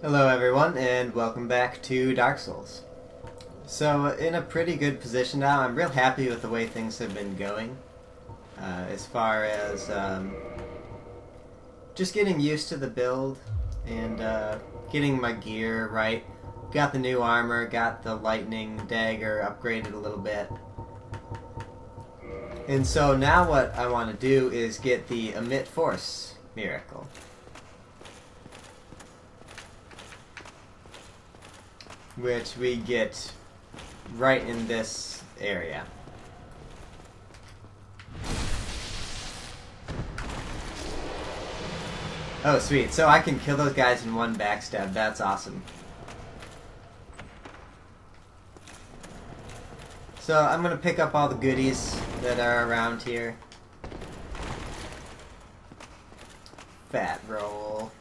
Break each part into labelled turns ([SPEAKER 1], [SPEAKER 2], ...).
[SPEAKER 1] Hello everyone, and welcome back to Dark Souls. So, in a pretty good position now. I'm real happy with the way things have been going. As far as just getting used to the build and getting my gear right. Got the new armor, got the lightning dagger upgraded a little bit. And so now what I want to do is get the Emit Force miracle. Which we get right in this area. Oh, sweet. So I can kill those guys in one backstab. That's awesome. So I'm going to pick up all the goodies that are around here. Fat roll.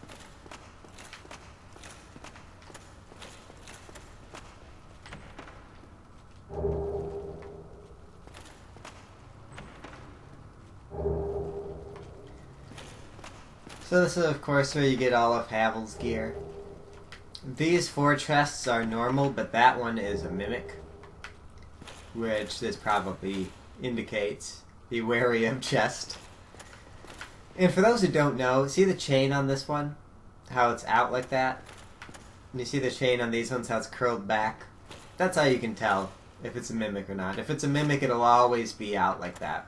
[SPEAKER 1] So this is of course where you get all of Havel's gear. These 4 chests are normal, but that one is a mimic. Which this probably indicates. Be wary of chest. And for those who don't know, see the chain on this one? How it's out like that? And you see the chain on these ones, how it's curled back? That's how you can tell if it's a mimic or not. If it's a mimic, it'll always be out like that.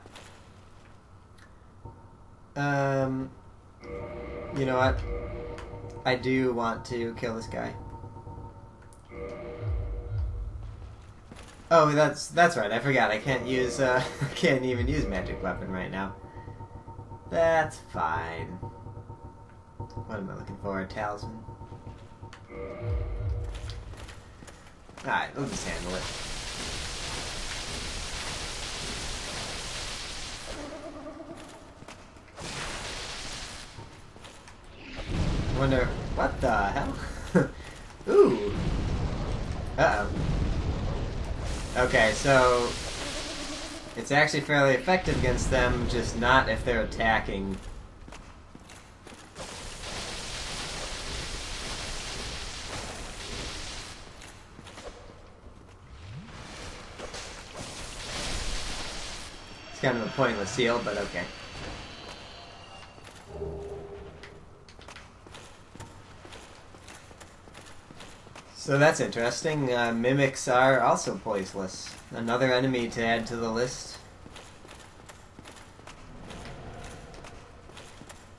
[SPEAKER 1] You know what? I do want to kill this guy. Oh, that's right. I forgot. I can't use. I can't even use magic weapon right now. That's fine. What am I looking for? A talisman. All right, we'll just handle it. Wonder what the hell? Ooh. Uh-oh. Okay, so it's actually fairly effective against them, just not if they're attacking. It's kind of a pointless seal, but okay. So that's interesting. Mimics are also poiseless. Another enemy to add to the list.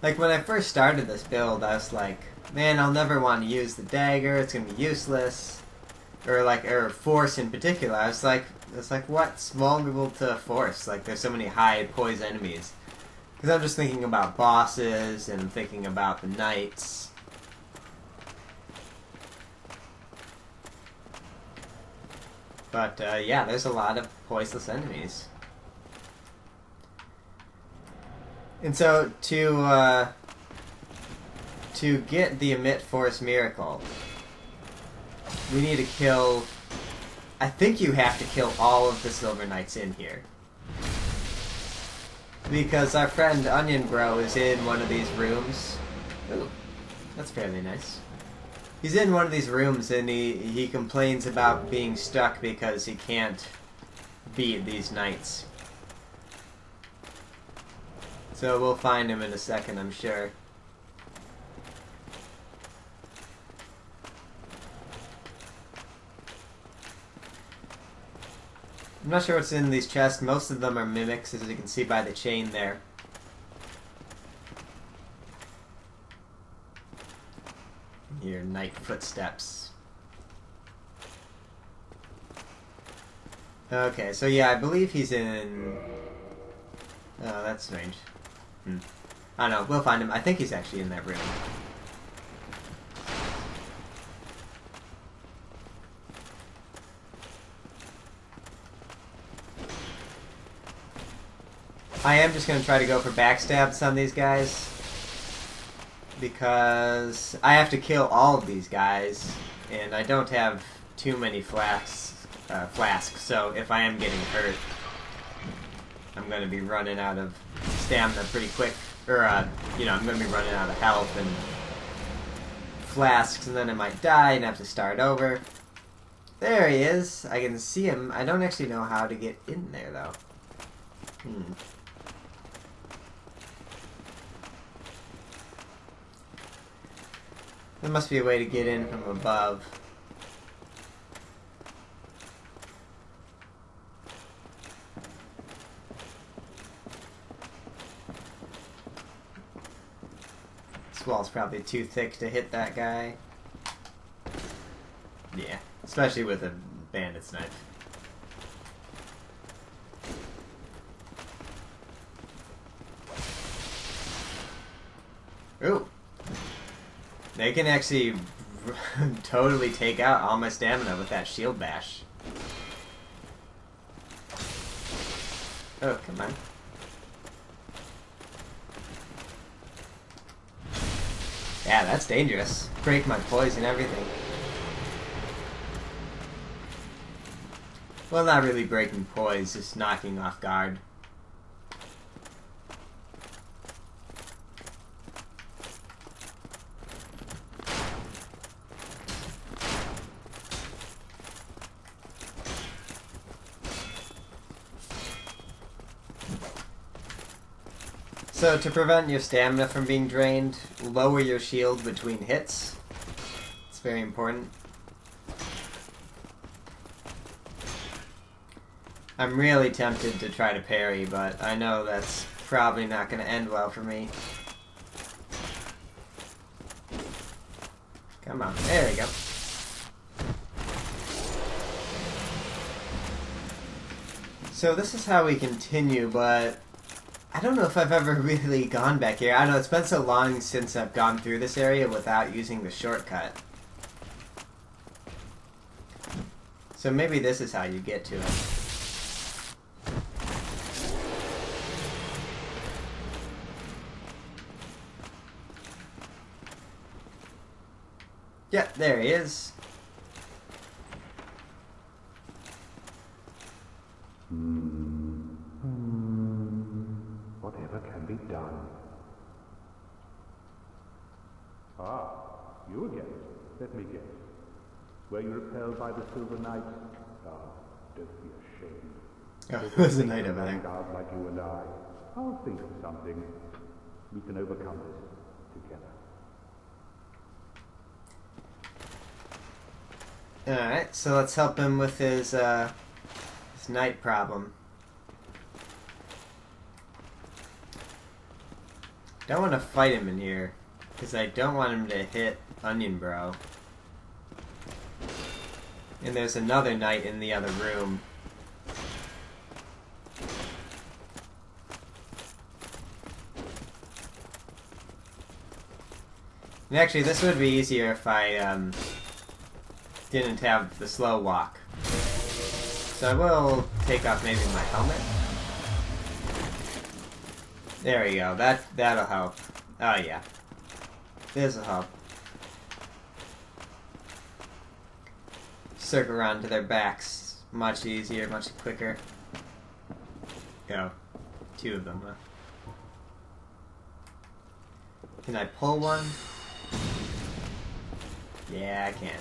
[SPEAKER 1] Like, when I first started this build, I was like, man, I'll never want to use the dagger, it's gonna be useless. Or force in particular. I was like, what's vulnerable to force? Like, there's so many high poise enemies. Because I'm just thinking about bosses, and I'm thinking about the knights. But, yeah, there's a lot of poiseless enemies. And so, to get the Emit Force Miracle, we need to kill... I think you have to kill all of the Silver Knights in here. Because our friend Onion Bro is in one of these rooms. Ooh, that's fairly nice. He's in one of these rooms and he complains about being stuck because he can't beat these knights. So we'll find him in a second, I'm sure. I'm not sure what's in these chests. Most of them are mimics, as you can see by the chain there. Your knight footsteps. Okay, so yeah, I believe he's in... Oh, that's strange. I don't know, we'll find him. I think he's actually in that room. I am just going to try to go for backstabs on these guys. Because I have to kill all of these guys, and I don't have too many flasks, so if I am getting hurt, I'm going to be running out of stamina pretty quick. Or, I'm going to be running out of health, and flasks, and then I might die and have to start over. There he is. I can see him. I don't actually know how to get in there, though. There must be a way to get in from above. This wall's probably too thick to hit that guy. Yeah, especially with a bandit's knife. Ooh. They can actually totally take out all my stamina with that shield bash. Oh, come on. Yeah, that's dangerous. Break my poise and everything. Well, not really breaking poise, just knocking off guard. So to prevent your stamina from being drained, lower your shield between hits. It's very important. I'm really tempted to try to parry, but I know that's probably not going to end well for me. Come on, there we go. So this is how we continue, but I don't know if I've ever really gone back here. I don't know, it's been so long since I've gone through this area without using the shortcut. So maybe this is how you get to it. Yep, there he is.
[SPEAKER 2] Whatever can be done. Ah, you again. Let me guess. Were you repelled by the Silver Knight? Ah, don't be ashamed.
[SPEAKER 1] Oh, there's a knight over there.
[SPEAKER 2] Guard like you and I. I'll think of something. We can overcome this together.
[SPEAKER 1] Alright, so let's help him with his knight problem. Don't want to fight him in here, because I don't want him to hit Onion Bro. And there's another knight in the other room. And actually, this would be easier if I didn't have the slow walk. So I will take off maybe my helmet. There we go. That'll help. Oh yeah, this'll help. Circle around to their backs. Much easier, much quicker. Go. Two of them. Huh? Can I pull one? Yeah, I can.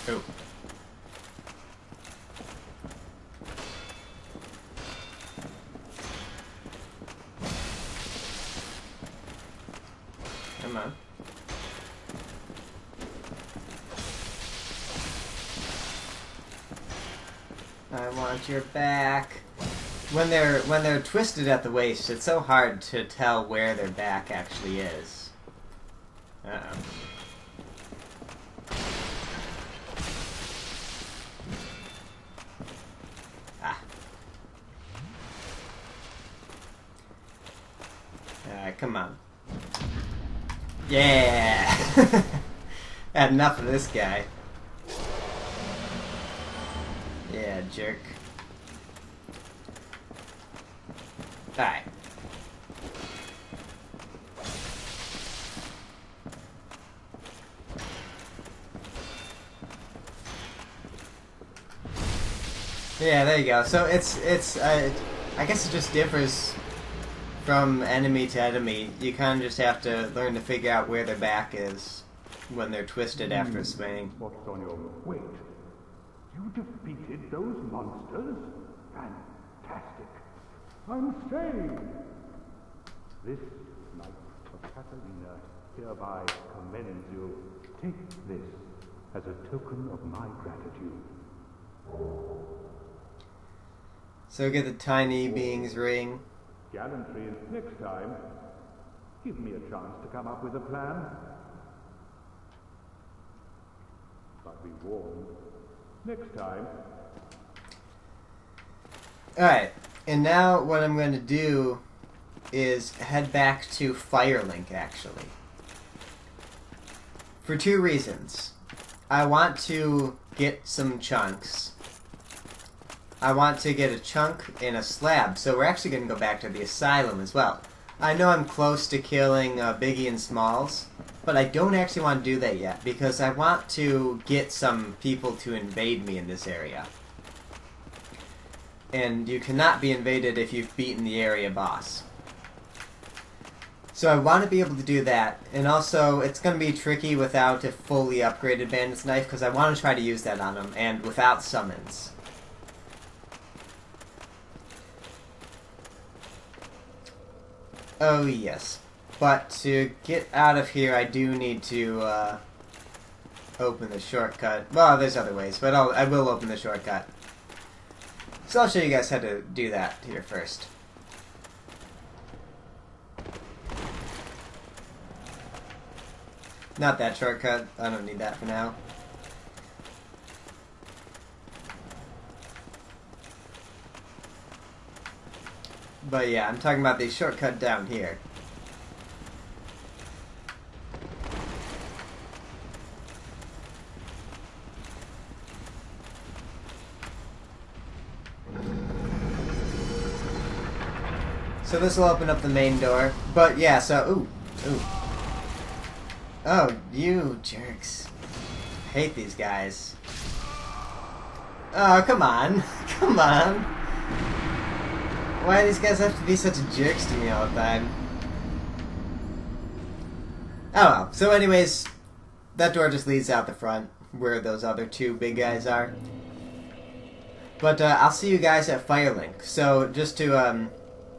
[SPEAKER 1] Oh. Come on. I want your back. When they're twisted at the waist, it's so hard to tell where their back actually is. Uh-oh. Come on. Yeah! Had enough of this guy. Yeah, jerk. Alright. Yeah, there you go. So it's I guess it just differs from enemy to enemy, you kind of just have to learn to figure out where their back is when they're twisted after swinging.
[SPEAKER 2] What's on your... Wait. You defeated those monsters? Fantastic. I'm saved. This Knight of Catalina hereby commends you. Take this as a token of my gratitude.
[SPEAKER 1] So get the tiny being's ring.
[SPEAKER 2] Gallantry is next time. Give me a chance to come up with a plan. But be warned. Next time.
[SPEAKER 1] Alright, and now what I'm going to do is head back to Firelink, actually. For two reasons. I want to get some chunks. I want to get a chunk and a slab, so we're actually going to go back to the asylum as well. I know I'm close to killing Biggie and Smalls, but I don't actually want to do that yet, because I want to get some people to invade me in this area. And you cannot be invaded if you've beaten the area boss. So I want to be able to do that, and also it's going to be tricky without a fully upgraded bandit's knife, because I want to try to use that on him, and without summons. Oh yes, but to get out of here I do need to open the shortcut. Well, there's other ways, but I will open the shortcut. So I'll show you guys how to do that here first. Not that shortcut, I don't need that for now. But yeah, I'm talking about the shortcut down here. So this will open up the main door. But yeah, so ooh. Oh, you jerks. I hate these guys. Oh, come on. Come on. Why do these guys have to be such jerks to me all the time? Oh well. So anyways, that door just leads out the front, where those other two big guys are. But I'll see you guys at Firelink. So just to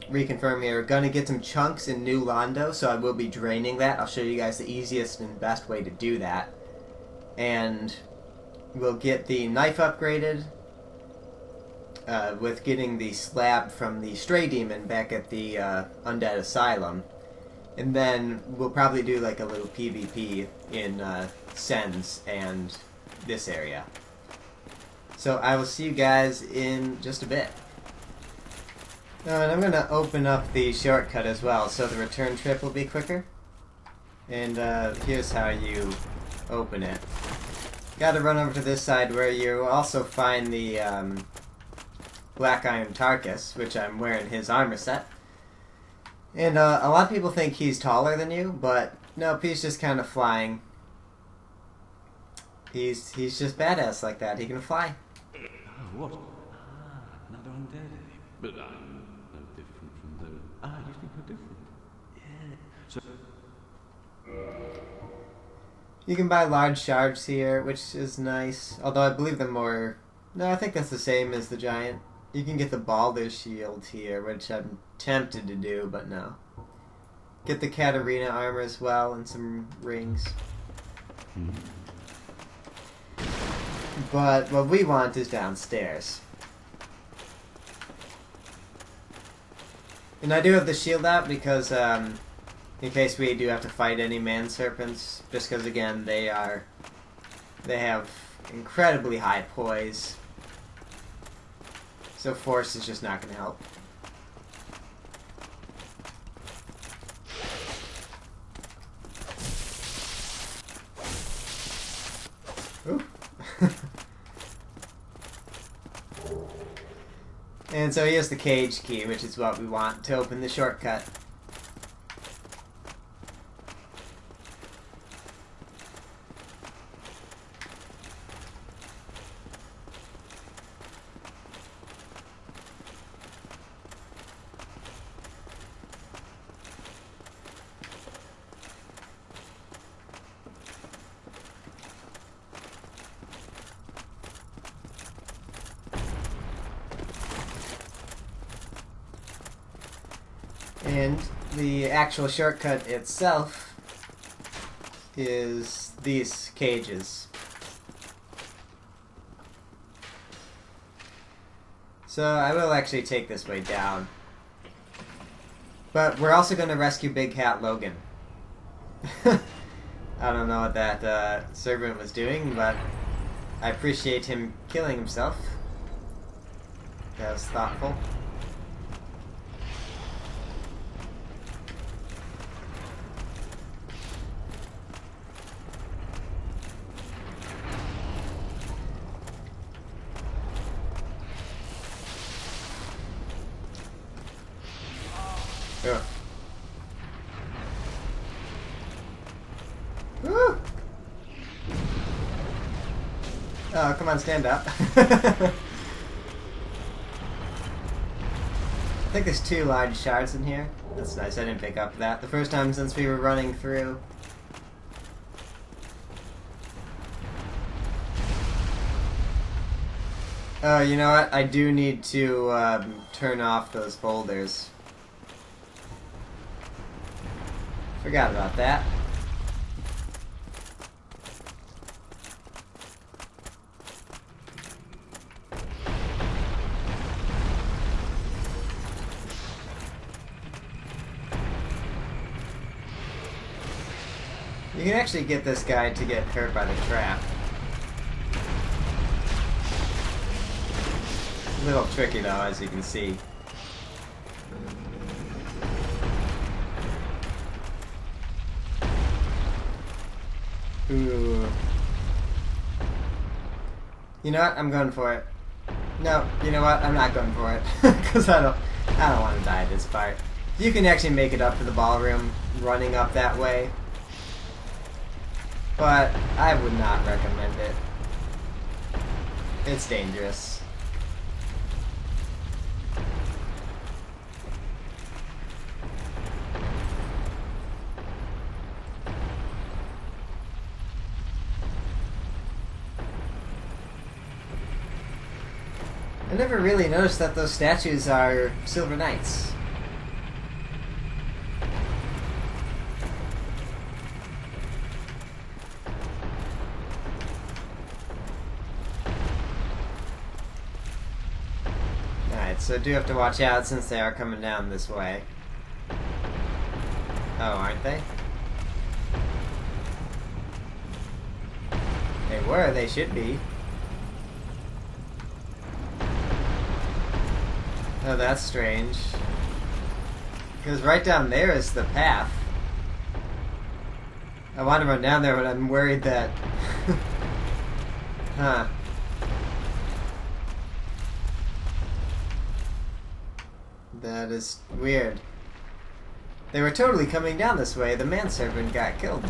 [SPEAKER 1] reconfirm here, we're gonna get some chunks in New Londo, so I will be draining that. I'll show you guys the easiest and best way to do that. And we'll get the knife upgraded, with getting the slab from the Stray Demon back at the Undead Asylum. And then we'll probably do like a little PvP in Sens and this area. So I will see you guys in just a bit. And I'm going to open up the shortcut as well, so the return trip will be quicker. And here's how you open it. Got to run over to this side where you also find the Black Iron Tarkus, which I'm wearing his armor set. And a lot of people think he's taller than you, but nope, he's just kind of flying. He's just badass like that. He can fly.
[SPEAKER 3] Oh, what? Another undead. But I'm no different from those. You think you're different? Yeah. So...
[SPEAKER 1] You can buy large shards here, which is nice. Although I believe they're more... No, I think that's the same as the giant. You can get the Balder shield here, which I'm tempted to do, but no. Get the Katarina armor as well, and some rings. But what we want is downstairs. And I do have the shield out because, in case we do have to fight any man serpents, just because again they have incredibly high poise. So force is just not going to help. Ooh. And so here's the cage key, which is what we want to open the shortcut. And the actual shortcut itself is these cages. So I will actually take this way down. But we're also going to rescue Big Hat Logan. I don't know what that servant was doing, but I appreciate him killing himself. That was thoughtful. Ugh. Woo! Oh, come on, stand up. I think there's 2 large shards in here. That's nice, I didn't pick up that the first time since we were running through. Oh, you know what? I do need to turn off those boulders. Forgot about that. You can actually get this guy to get hurt by the trap. A little tricky though, as you can see. Ooh. You know what? I'm going for it. No, you know what? I'm not going for it. Because I don't want to die this part. You can actually make it up to the ballroom running up that way. But I would not recommend it. It's dangerous. I never really noticed that those statues are Silver Knights. Alright, so do have to watch out since they are coming down this way. Oh, aren't they? They were, they should be. Oh, that's strange. Because right down there is the path. I want to run down there, but I'm worried that... Huh. That is weird. They were totally coming down this way. The manservant got killed.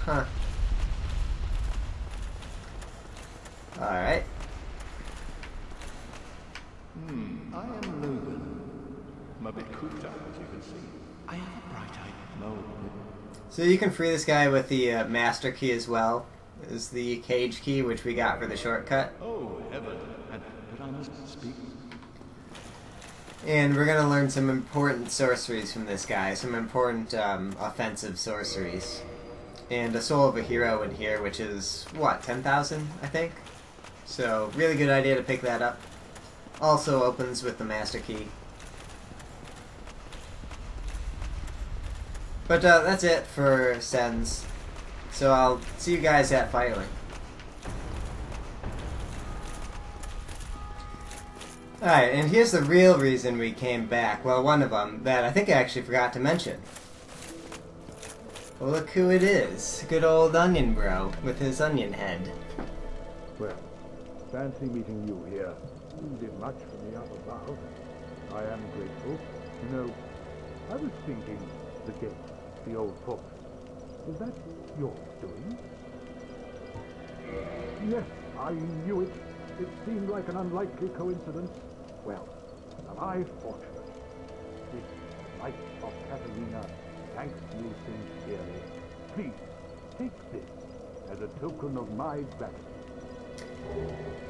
[SPEAKER 1] Huh. Alright.
[SPEAKER 2] I am Logan. I'm a bit cooped up, as you can see. I have a bright-eyed no.
[SPEAKER 1] So you can free this guy with the master key as well. Is the cage key, which we got for the shortcut.
[SPEAKER 2] Oh, heaven. But I must speak.
[SPEAKER 1] And we're gonna learn some important sorceries from this guy. Some important offensive sorceries. And a soul of a hero in here, which is, what, 10,000, I think? So, really good idea to pick that up. Also opens with the master key. But that's it for Sens. So I'll see you guys at Firelink. Alright, and here's the real reason we came back. Well, one of them that I think I actually forgot to mention. Well, look who it is. Good old Onion Bro with his onion head.
[SPEAKER 2] Well, fancy meeting you here. You did much for me up above. I am grateful. You know, I was thinking the gate, the old fortress. Was that your doing? Yes, I knew it. It seemed like an unlikely coincidence. Well, am I fortunate? This Knight of Katarina thanks you sincerely. Please, take this as a token of my gratitude.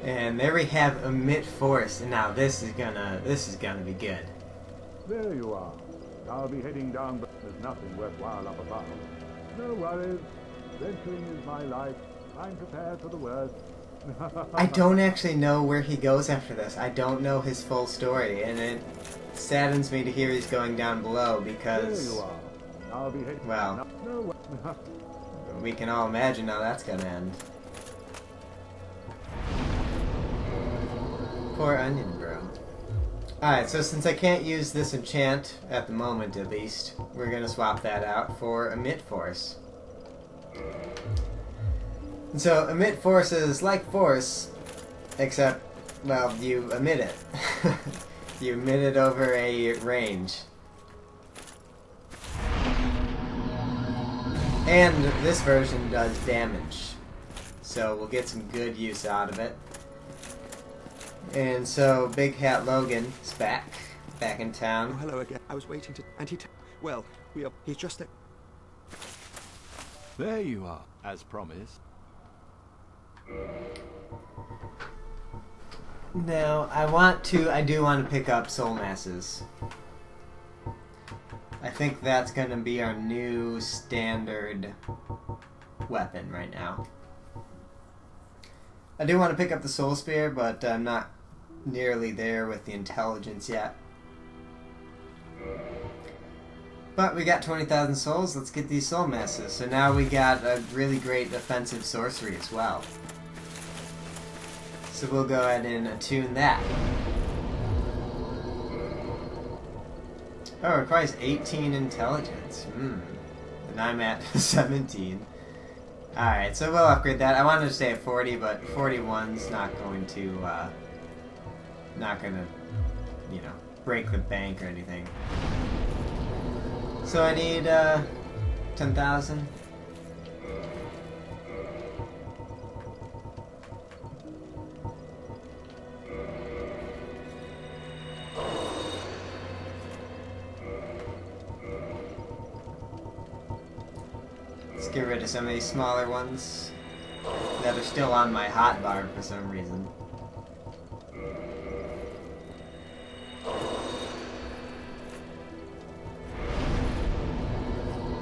[SPEAKER 1] And there we have Emit Force, and now this is gonna be good.
[SPEAKER 2] There you are. I'll be heading down, but there's nothing worthwhile up above. No worries. Adventuring is my life. I'm prepared for the worst.
[SPEAKER 1] I don't actually know where he goes after this. I don't know his full story, and it saddens me to hear he's going down below because...
[SPEAKER 2] There you are. I'll be heading
[SPEAKER 1] well,
[SPEAKER 2] down. No,
[SPEAKER 1] we can all imagine how that's gonna end. Poor Onion Bro. Alright, so since I can't use this enchant, at the moment at least, we're gonna swap that out for Emit Force. And so, Emit Force is like Force, except, well, you emit it. You emit it over a range. And this version does damage, so we'll get some good use out of it. And so, Big Hat Logan is back in town.
[SPEAKER 4] Oh, hello again. I was waiting to... And well, he's just there.
[SPEAKER 3] There you are, as promised.
[SPEAKER 1] Now, I do want to pick up Soul Masses. I think that's going to be our new standard weapon right now. I do want to pick up the Soul Spear, but I'm not nearly there with the intelligence yet. But we got 20,000 souls, let's get these Soul Masses. So now we got a really great offensive sorcery as well. So we'll go ahead and attune that. Oh, it requires 18 intelligence. And I'm at 17. Alright, so we'll upgrade that. I wanted to stay at 40, but 41's not going to, you know, break the bank or anything. So I need, 10,000. Let's get rid of some of these smaller ones that are still on my hotbar for some reason.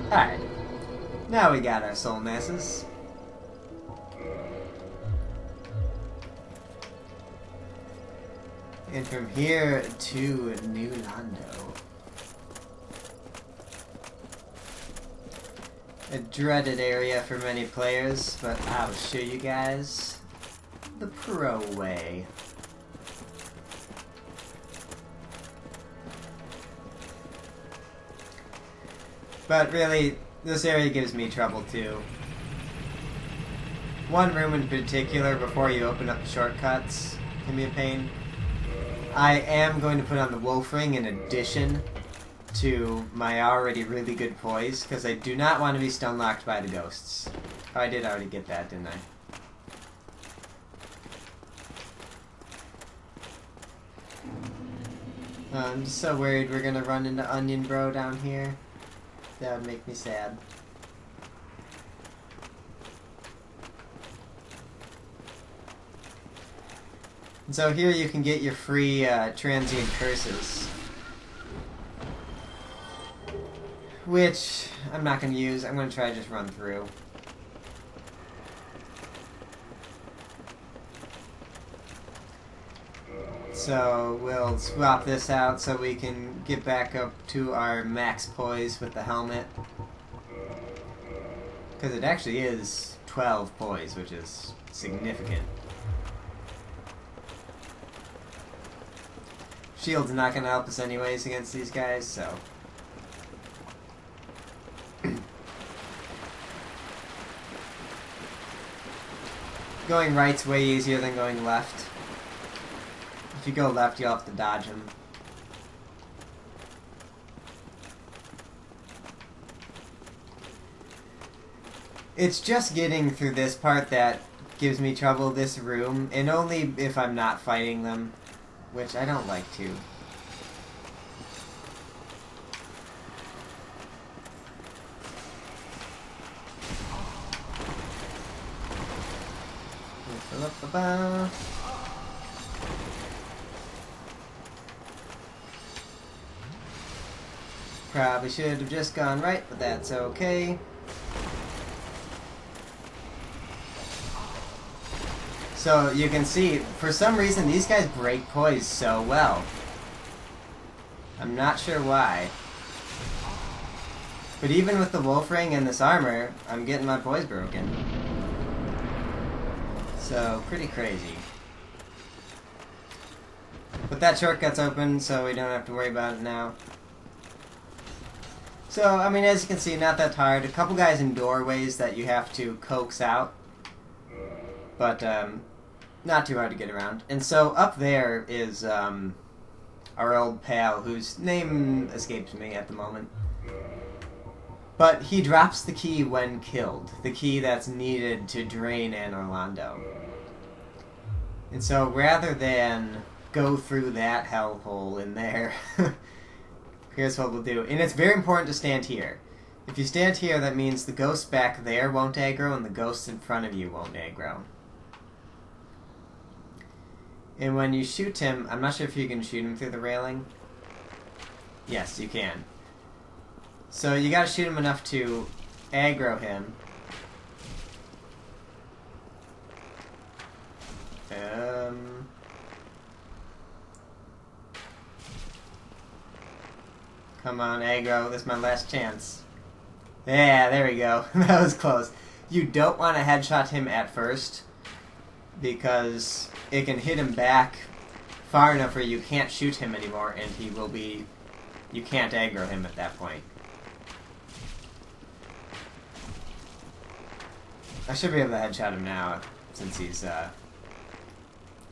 [SPEAKER 1] Alright, now we got our Soul Masses. And from here to New Londo. A dreaded area for many players, but I'll show you guys the pro way. But really, this area gives me trouble too. One room in particular, before you open up the shortcuts, can be a pain. I am going to put on the Wolf Ring in addition to my already really good poise, because I do not want to be stun locked by the ghosts. Oh, I did already get that, didn't I? I'm just so worried we're gonna run into Onion Bro down here. That would make me sad. And so here you can get your free transient curses, which I'm not going to use. I'm going to try to just run through. So we'll swap this out so we can get back up to our max poise with the helmet. Because it actually is 12 poise, which is significant. Shield's not going to help us anyways against these guys, so... Going right's way easier than going left. If you go left, you'll have to dodge them. It's just getting through this part that gives me trouble, this room, and only if I'm not fighting them, which I don't like to. Ba-ba-ba. Probably should have just gone right, but that's okay. So you can see, for some reason, these guys break poise so well. I'm not sure why. But even with the wolf ring and this armor, I'm getting my poise broken. So, pretty crazy. But that shortcut's open, so we don't have to worry about it now. So, I mean, as you can see, not that hard. A couple guys in doorways that you have to coax out. But, not too hard to get around. And so, up there is, our old pal, whose name escapes me at the moment. But he drops the key when killed. The key that's needed to drain Anor Londo. And so, rather than go through that hellhole in there, here's what we'll do. And it's very important to stand here. If you stand here, that means the ghost back there won't aggro, and the ghosts in front of you won't aggro. And when you shoot him, I'm not sure if you can shoot him through the railing. Yes, you can. So you gotta shoot him enough to aggro him. Come on, aggro. This is my last chance. Yeah, there we go. That was close. You don't want to headshot him at first, because it can hit him back far enough where you can't shoot him anymore, and he will be... You can't aggro him at that point. I should be able to headshot him now, since he's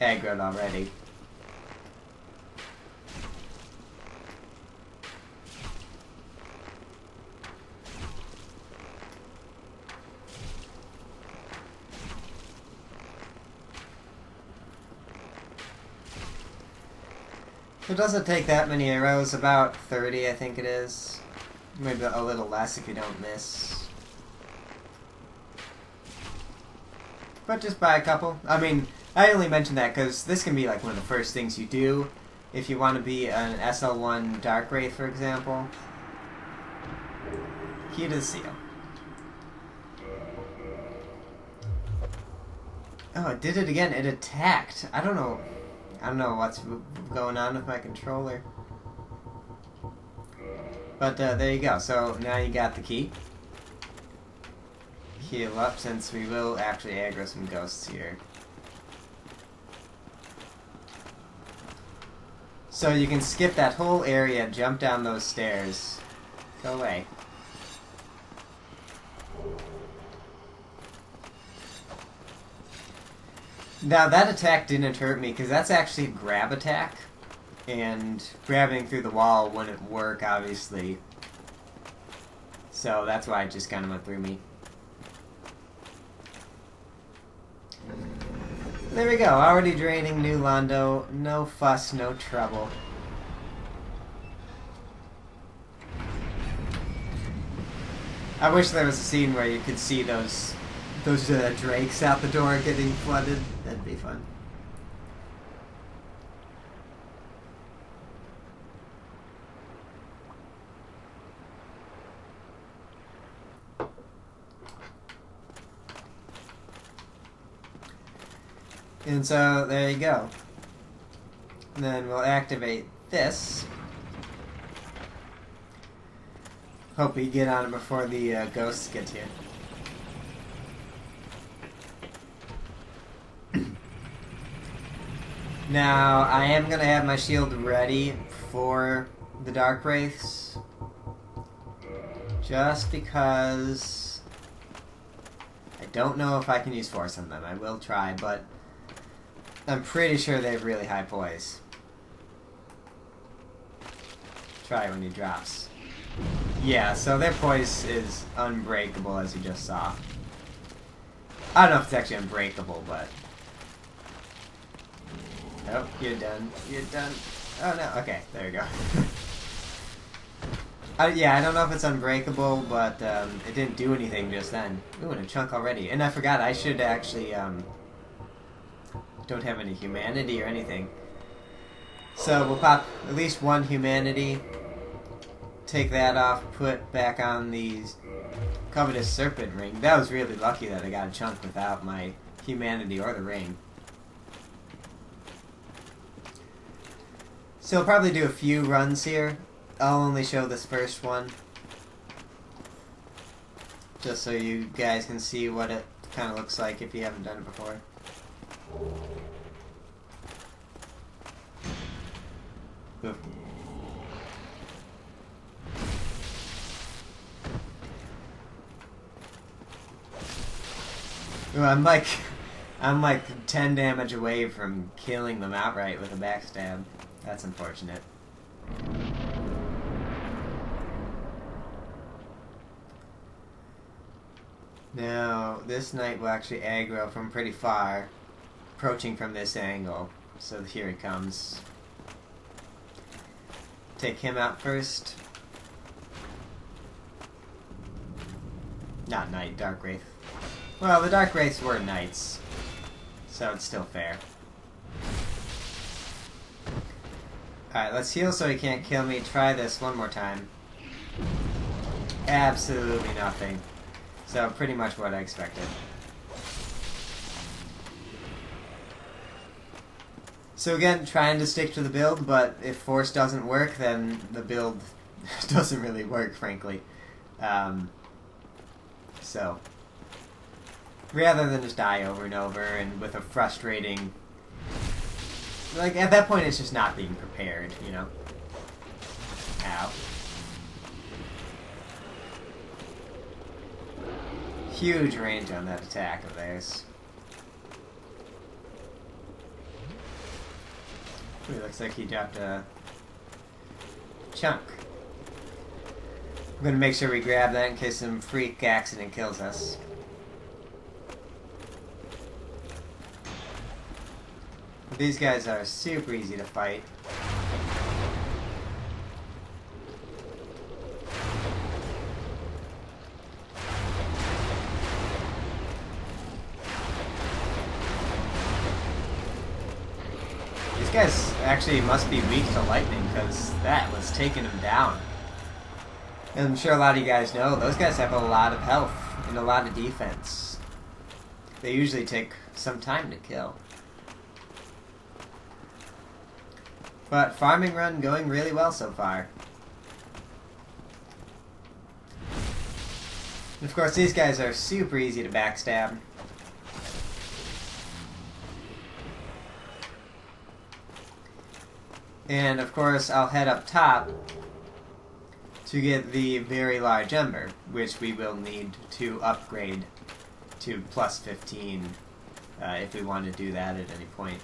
[SPEAKER 1] aggroed already. It doesn't take that many arrows, about 30 I think it is. Maybe a little less if you don't miss. But just buy a couple. I mean, I only mention that because this can be like one of the first things you do if you want to be an SL1 Dark Wraith, for example. Key to the seal. Oh, it did it again. It attacked. I don't know what's going on with my controller. But there you go. So now you got the key. Heal up, since we will actually aggro some ghosts here. So you can skip that whole area, jump down those stairs. Go away. Now that attack didn't hurt me, because that's actually a grab attack. And grabbing through the wall wouldn't work, obviously. So that's why it just kind of went through me. There we go, already draining New Londo. No fuss, no trouble. I wish there was a scene where you could see those drakes out the door getting flooded. That'd be fun. And so, there you go. And then we'll activate this. Hope we get on it before the ghosts get here. Now, I am going to have my shield ready for the Dark Wraiths. Just because I don't know if I can use Force on them. I will try, but I'm pretty sure they have really high poise. Try it when he drops. Yeah, so their poise is unbreakable, as you just saw. I don't know if it's actually unbreakable, but... Oh, you're done. You're done. Oh, no. Okay, there you go. Yeah, I don't know if it's unbreakable, but it didn't do anything just then. Ooh, and a chunk already. And I forgot, I should actually... don't have any humanity or anything. So we'll pop at least one humanity take that off, put back on the Covetous Serpent ring. That was really lucky that I got a chunk without my humanity or the ring. So I'll probably do a few runs here. I'll only show this first one, just so you guys can see what it kind of looks like if you haven't done it before. Oof. Ooh, I'm like 10 damage away from killing them outright with a backstab. That's unfortunate. Now, this knight will actually aggro from pretty far, approaching from this angle. So here he comes. Take him out first. Not knight, Dark Wraith. Well, the Dark Wraiths were knights, so it's still fair. Alright, let's heal so he can't kill me. Try this one more time. Absolutely nothing. So, pretty much what I expected. So again, trying to stick to the build, but if Force doesn't work, then the build doesn't really work, frankly. So, rather than just die over and over and with a frustrating... Like, at that point, it's just not being prepared, you know? Ow. Huge range on that attack of theirs. Ooh, looks like he dropped a chunk. I'm gonna make sure we grab that in case some freak accident kills us. These guys are super easy to fight. These guys actually must be weak to lightning, because that was taking them down. And I'm sure a lot of you guys know, those guys have a lot of health and a lot of defense. They usually take some time to kill. But farming run going really well so far. And of course, these guys are super easy to backstab. And of course, I'll head up top to get the very large ember, which we will need to upgrade to plus 15 if we want to do that at any point.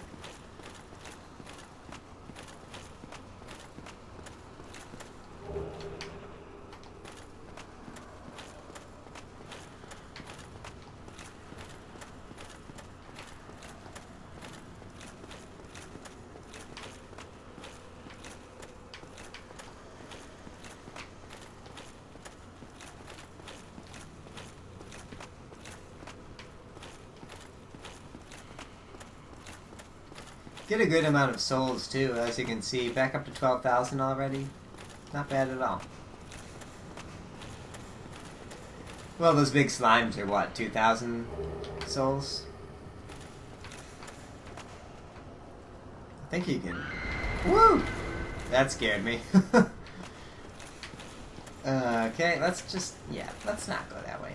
[SPEAKER 1] Get a good amount of souls too, as you can see. Back up to 12,000 already. Not bad at all. Well, those big slimes are what, 2,000 souls? I think you can... Woo! That scared me. Okay, let's just... Yeah, let's not go that way.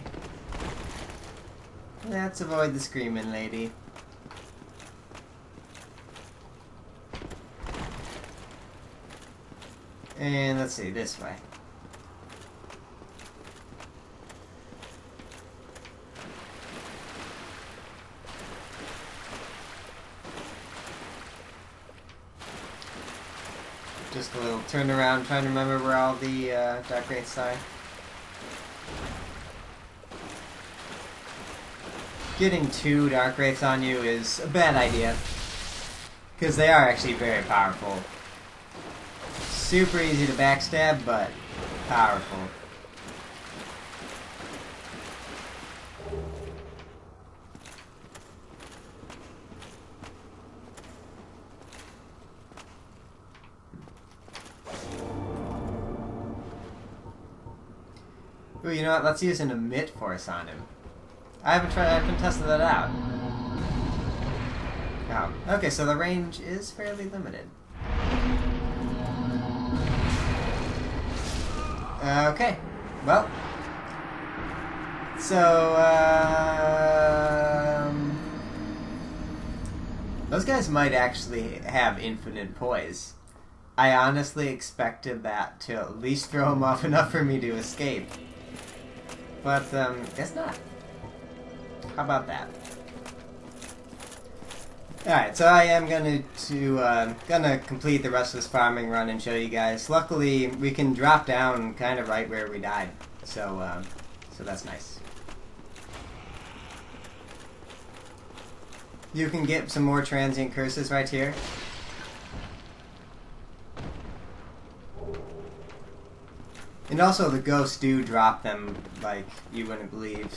[SPEAKER 1] Let's avoid the screaming lady. And let's see, this way. Just a little turnaround, trying to remember where all the Dark Wraiths are. Getting 2 Dark Wraiths on you is a bad idea, because they are actually very powerful. Super easy to backstab, but powerful. Ooh, you know what? Let's use an emit force on him. I haven't tested that out. Oh, okay, so the range is fairly limited. Okay, well. So, those guys might actually have infinite poise. I honestly expected that to at least throw him off enough for me to escape. But, guess not. How about that? Alright, so I am gonna complete the rest of this farming run and show you guys. Luckily, we can drop down kind of right where we died. So that's nice. You can get some more transient curses right here. And also the ghosts do drop them like you wouldn't believe.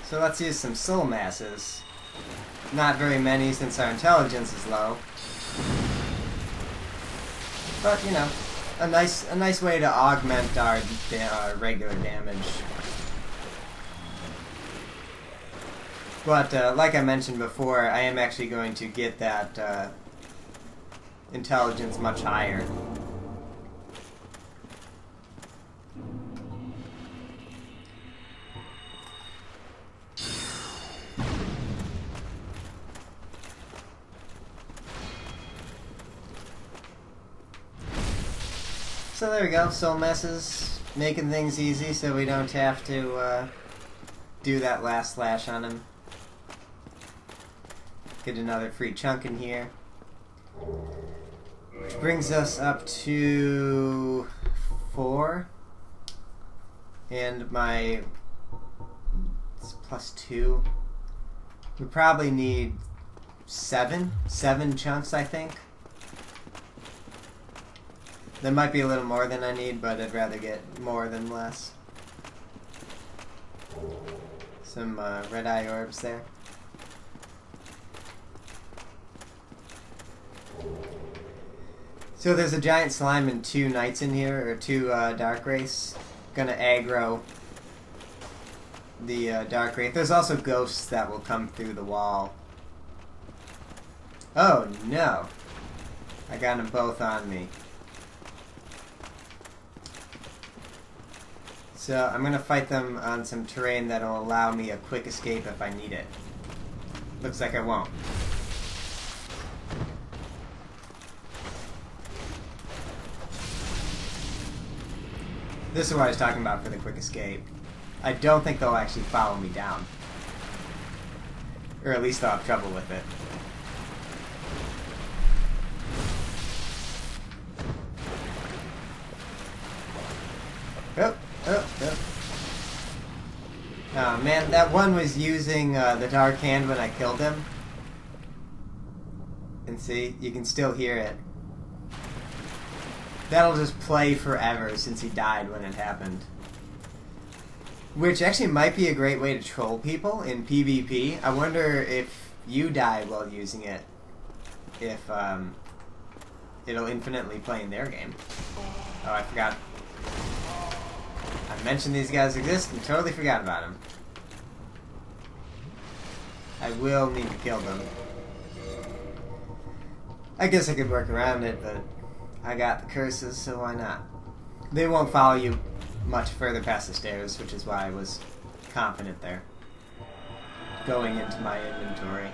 [SPEAKER 1] So let's use some soul masses. Not very many since our intelligence is low. But, you know, a nice way to augment our regular damage. But, like I mentioned before, I am actually going to get that intelligence much higher. So there we go, soul messes, making things easy so we don't have to do that last slash on him. Get another free chunk in here. Which brings us up to 4. And my... it's +2. We probably need 7 chunks, I think. There might be a little more than I need, but I'd rather get more than less. Some red eye orbs there. So there's a giant slime and 2 knights in here, or 2 dark wraiths. Gonna aggro the dark wraith. There's also ghosts that will come through the wall. Oh no! I got them both on me. So I'm going to fight them on some terrain that will allow me a quick escape if I need it. Looks like I won't. This is what I was talking about for the quick escape. I don't think they'll actually follow me down. Or at least they'll have trouble with it. Oh. Oh man, that one was using the dark hand when I killed him. And see, you can still hear it. That'll just play forever since he died when it happened. Which actually might be a great way to troll people in PvP. I wonder if you die while using it. If it'll infinitely play in their game. Oh, I forgot. I mentioned these guys exist and totally forgot about them. I will need to kill them. I guess I could work around it, but I got the curses, so why not? They won't follow you much further past the stairs, which is why I was confident there. Going into my inventory.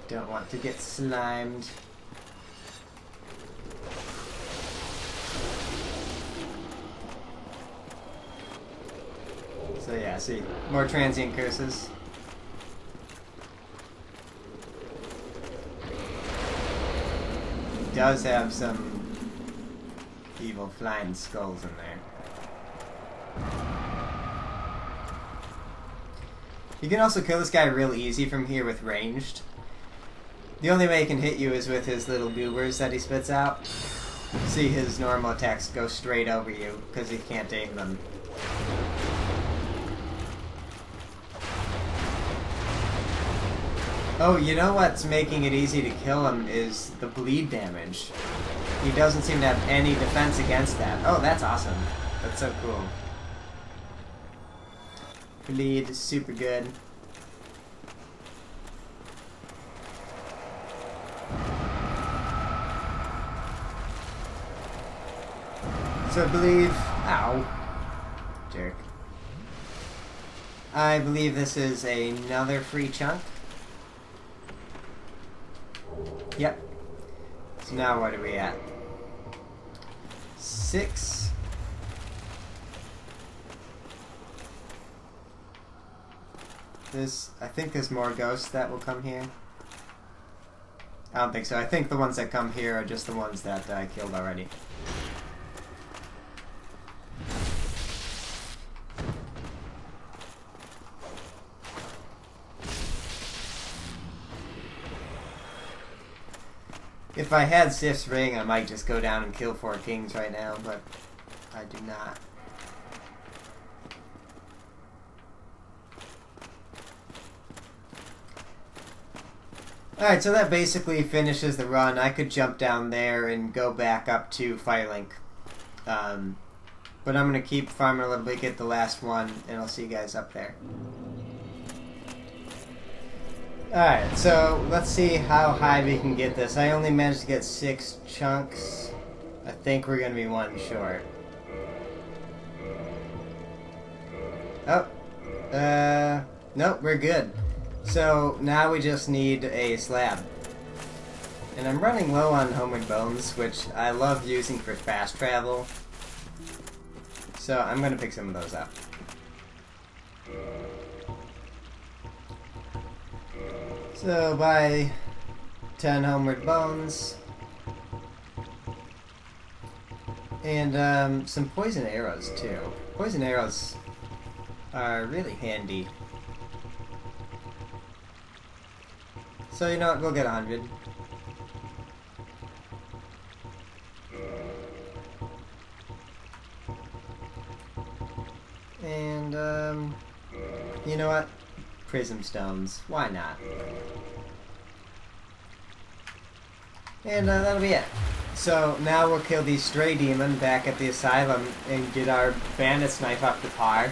[SPEAKER 1] Don't want to get slimed. So yeah, see, more transient curses. He does have some evil flying skulls in there. You can also kill this guy real easy from here with ranged. The only way he can hit you is with his little goobers that he spits out. see his normal attacks go straight over you because he can't aim them. Oh, you know what's making it easy to kill him is the bleed damage. He doesn't seem to have any defense against that. Oh, that's awesome. That's so cool. Bleed is super good. So I believe... Ow. Jerk. I believe this is another free chunk. Yep. So now what are we at? 6. I think there's more ghosts that will come here. I don't think so. I think the ones that come here are just the ones that I killed already. If I had Sif's ring, I might just go down and kill 4 kings right now, but I do not. Alright, so that basically finishes the run. I could jump down there and go back up to Firelink. But I'm going to keep farming a little bit, get the last one, and I'll see you guys up there. Alright, so let's see how high we can get this. I only managed to get 6 chunks. I think we're going to be 1 short. Oh. Nope, we're good. So now we just need a slab. And I'm running low on homeward bones, which I love using for fast travel. So I'm going to pick some of those up. So buy 10 homeward bones. And some poison arrows too. Poison arrows are really handy. So you know what, we'll get 100. And you know what? Prism stones. Why not? And that'll be it. So now we'll kill the stray demon back at the asylum and get our bandit's knife up to par.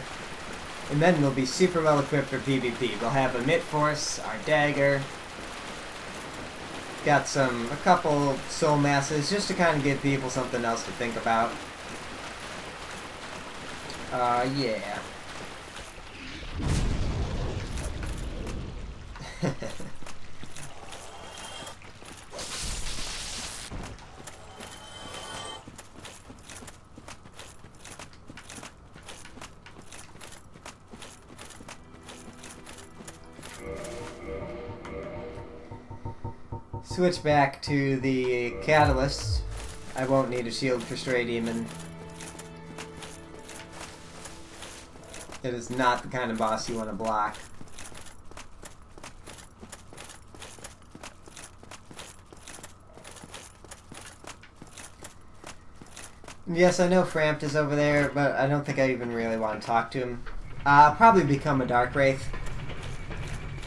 [SPEAKER 1] And then we'll be super well equipped for PvP. We'll have a mitt force, our dagger. Got a couple soul masses just to kind of give people something else to think about. Yeah. Switch back to the catalyst. I won't need a shield for Stray Demon. It is not the kind of boss you want to block. Yes, I know Frampt is over there, but I don't think I even really want to talk to him. I'll probably become a Dark Wraith.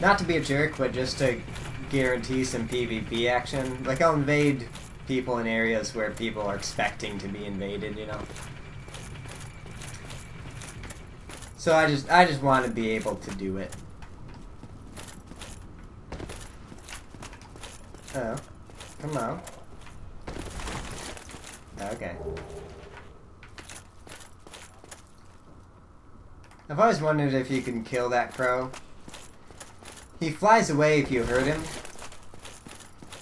[SPEAKER 1] Not to be a jerk, but just to guarantee some PvP action. Like, I'll invade people in areas where people are expecting to be invaded, you know? So I just want to be able to do it. Oh. Come on. Okay. I've always wondered if you can kill that crow. He flies away if you hurt him,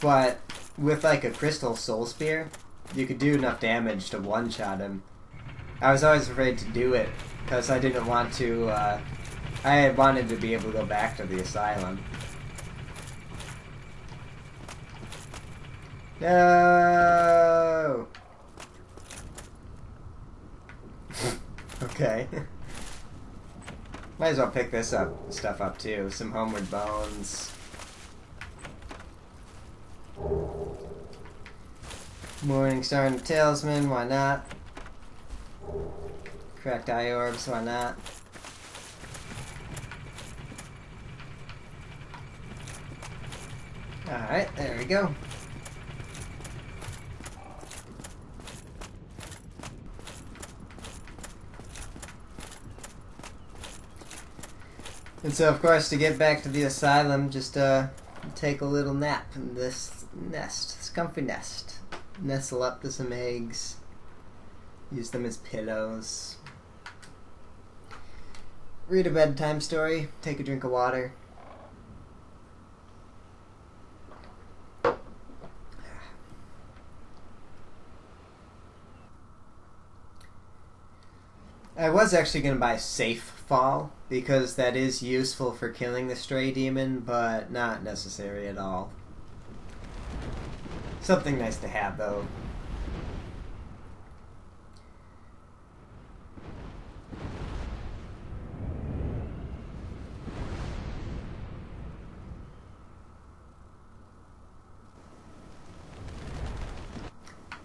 [SPEAKER 1] but with like a crystal soul spear, you could do enough damage to one-shot him. I was always afraid to do it, because I didn't want to, I wanted to be able to go back to the asylum. No! Okay. Might as well pick this stuff up too. Some homeward bones. Morningstar and Talisman, why not? Cracked eye orbs, why not? Alright, there we go. And so, of course, to get back to the asylum, just take a little nap in this nest, this comfy nest. Nestle up to some eggs. Use them as pillows. Read a bedtime story. Take a drink of water. I was actually going to buy Safe Fall, because that is useful for killing the stray demon, but not necessary at all. Something nice to have, though.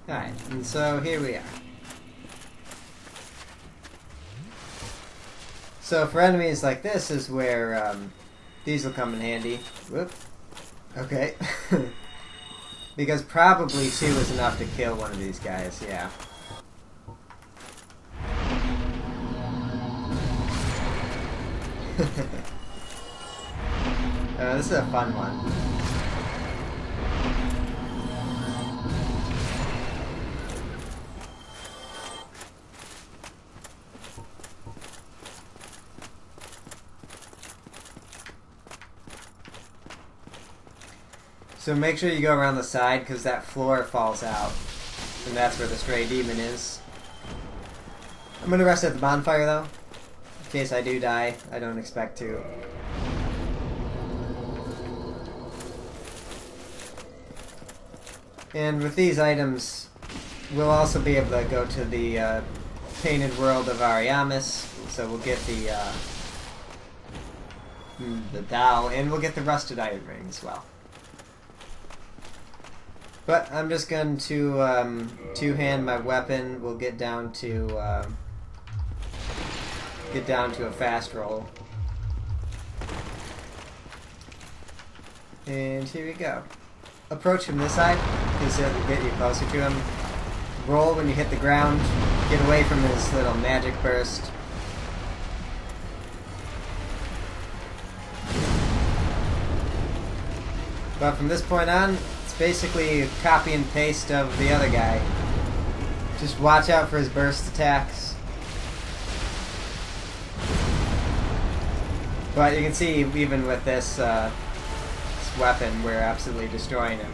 [SPEAKER 1] Alright, and so here we are. So for enemies like this is where these will come in handy. Whoop. Okay. Because probably 2 is enough to kill one of these guys, yeah. This is a fun one. So make sure you go around the side, because that floor falls out. And that's where the stray demon is. I'm going to rest at the bonfire, though. In case I do die. I don't expect to. And with these items, we'll also be able to go to the painted world of Ariamis. So we'll get the Tao, and we'll get the rusted iron ring as well. But I'm just going to two-hand my weapon. We'll get down to a fast roll. And here we go. Approach from this side, because it'll get you closer to him. Roll when you hit the ground. Get away from his little magic burst. But from this point on, it's basically a copy and paste of the other guy. Just watch out for his burst attacks. But you can see, even with this weapon, we're absolutely destroying him.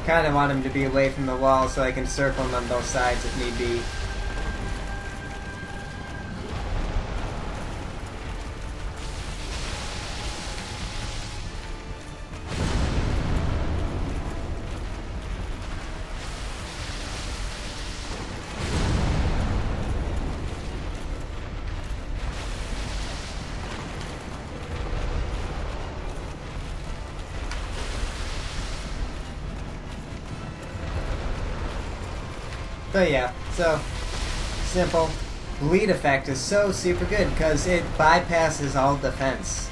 [SPEAKER 1] Kind of want him to be away from the wall so I can circle him on both sides if need be. But yeah, so simple. Bleed effect is so super good because it bypasses all defense.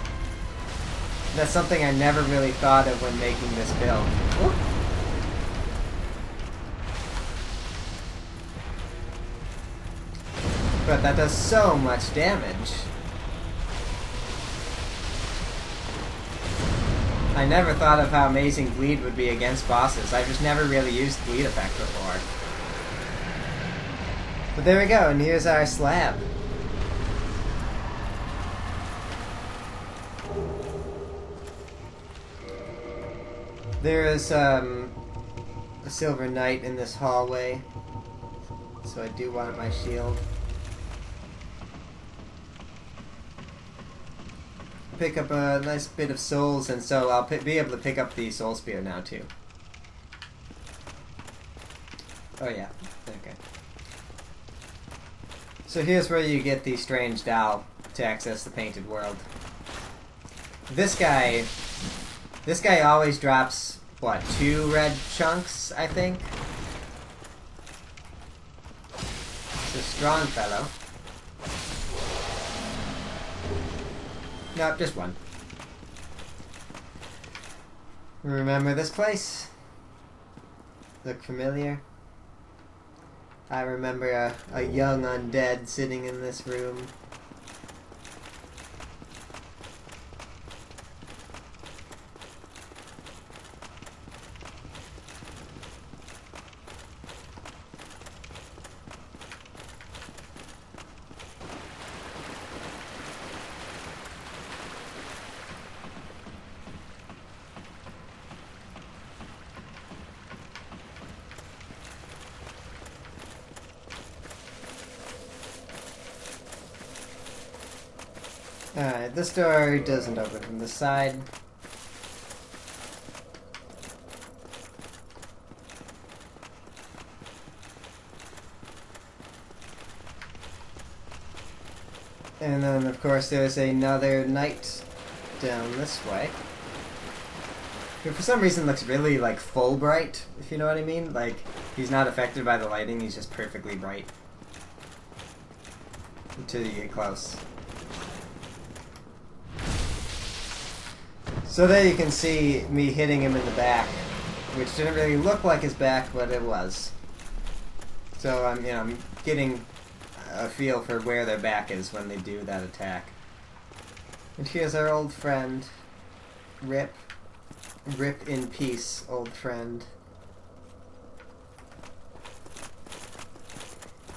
[SPEAKER 1] That's something I never really thought of when making this build. Whoop. But that does so much damage. I never thought of how amazing bleed would be against bosses. I've just never really used bleed effect before. But there we go, and here's our slab. There is a silver knight in this hallway, so I do want my shield. Pick up a nice bit of souls, and so I'll be able to pick up the soul spear now too. Oh yeah, okay. So here's where you get the strange Dao to access the painted world. This guy always drops, what, 2 red chunks, I think? He's a strong fellow. Nope, just 1. Remember this place? Look familiar? I remember a young undead sitting in this room. Alright, this door doesn't open from the side. And then, of course, there's another knight down this way. Who for some reason looks really, like, full bright, if you know what I mean. Like, he's not affected by the lighting, he's just perfectly bright. Until you get close. So there you can see me hitting him in the back, which didn't really look like his back, but it was. So I'm getting a feel for where their back is when they do that attack. And here's our old friend. Rip. Rip in peace, old friend.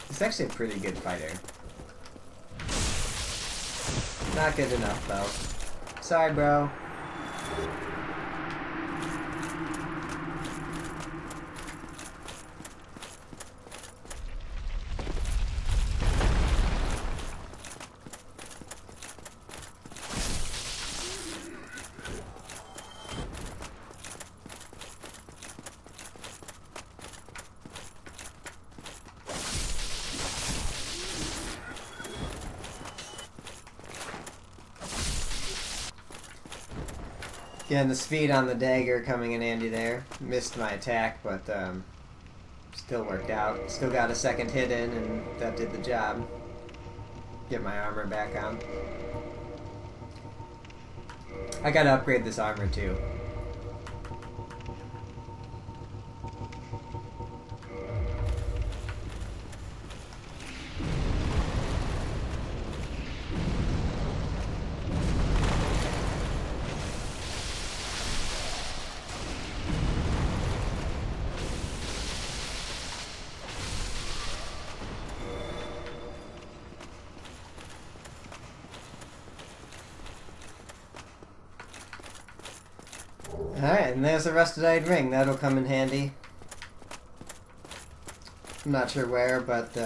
[SPEAKER 1] He's actually a pretty good fighter. Not good enough, though. Sorry, bro. Again, the speed on the dagger coming in handy there. Missed my attack, but still worked out. Still got a second hit in, and that did the job. Get my armor back on. I gotta upgrade this armor too. Alright, and there's a rusted ring. That'll come in handy. I'm not sure where, but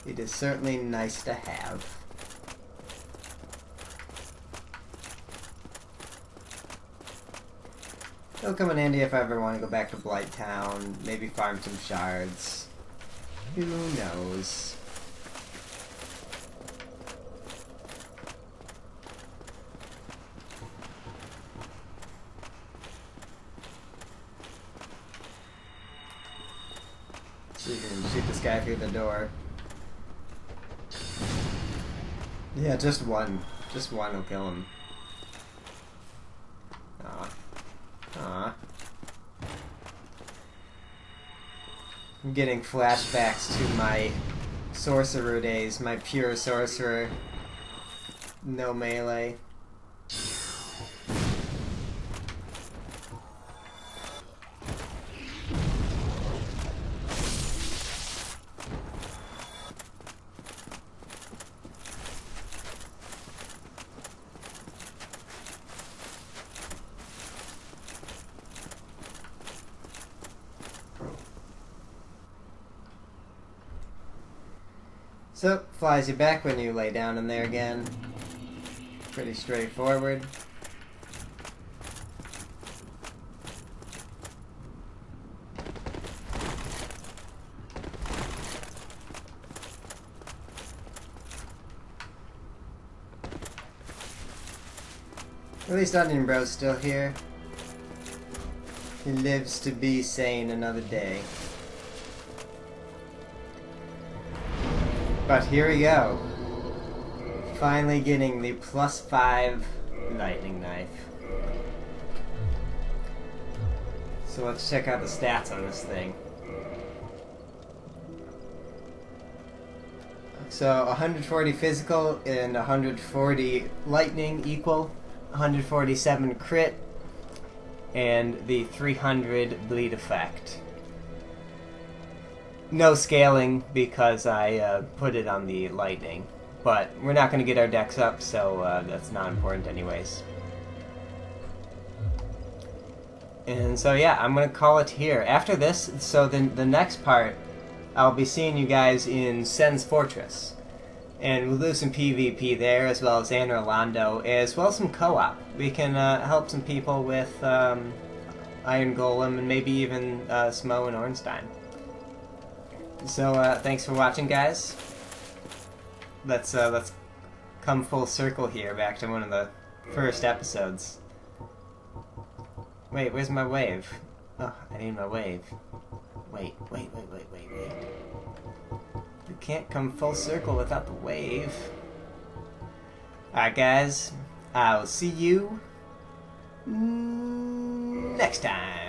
[SPEAKER 1] it is certainly nice to have. It'll come in handy if I ever want to go back to Blight Town, maybe farm some shards. Who knows? So you can shoot this guy through the door. Yeah, just one. Just one will kill him. Aw. Aw. I'm getting flashbacks to my Sorcerer days, my pure Sorcerer. No melee. So, flies you back when you lay down in there again. Pretty straightforward. At least Onion Bro's still here. He lives to be sane another day. But here we go. Finally getting the +5 lightning knife. So let's check out the stats on this thing. So 140 physical and 140 lightning equal, 147 crit, and the 300 bleed effect. No scaling because I put it on the lightning, but we're not going to get our decks up, so that's not important anyways. And so yeah, I'm going to call it here. After this, so the next part, I'll be seeing you guys in Sen's Fortress. And we'll do some PvP there, as well as Anna Londo, as well as some co-op. We can help some people with Iron Golem, and maybe even Smo and Ornstein. So thanks for watching, guys. Let's come full circle here, back to one of the first episodes. Wait, where's my wave? Oh, I need my wave. Wait. We can't come full circle without the wave. Alright, guys. I'll see you next time.